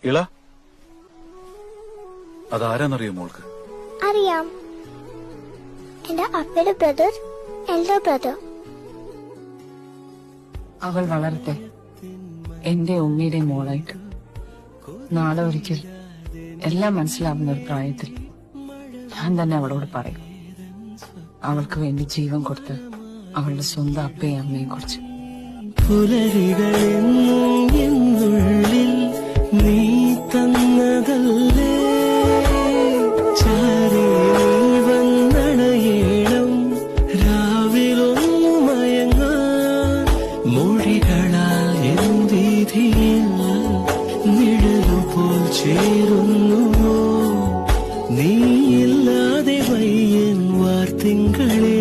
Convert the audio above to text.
ഇള അതാരാന്നറിയോ മോൾക്ക്? അറിയാം, എന്റെ അപ്പയുടെ ബ്രദർ, എൽഡർ ബ്രദർ. അവൾ വളരട്ടെ, എന്റെ ഉമ്മയുടെ മോളായിട്ട്. നാളെ ഒരിക്കൽ എല്ലാം മനസ്സിലാവുന്ന ഒരു പ്രായത്തിൽ ഞാൻ തന്നെ അവളോട് പറയും, അവൾക്ക് വേണ്ടി ജീവൻ കൊടുത്ത് അവളുടെ സ്വന്തം അപ്പയും അമ്മയും കുറിച്ച്. പുലരികളിൽ നീ തന്നതല്ലേ വന്നണയേണം, രാവിലൊന്നു മയങ്ങാൻ മൊഴികളാൽ എൻ വീതിയിൽ നിഴലുപോൽ ചേരുന്നു. നീയില്ലാതെ വയ്യൻ വാർത്തിങ്കളെ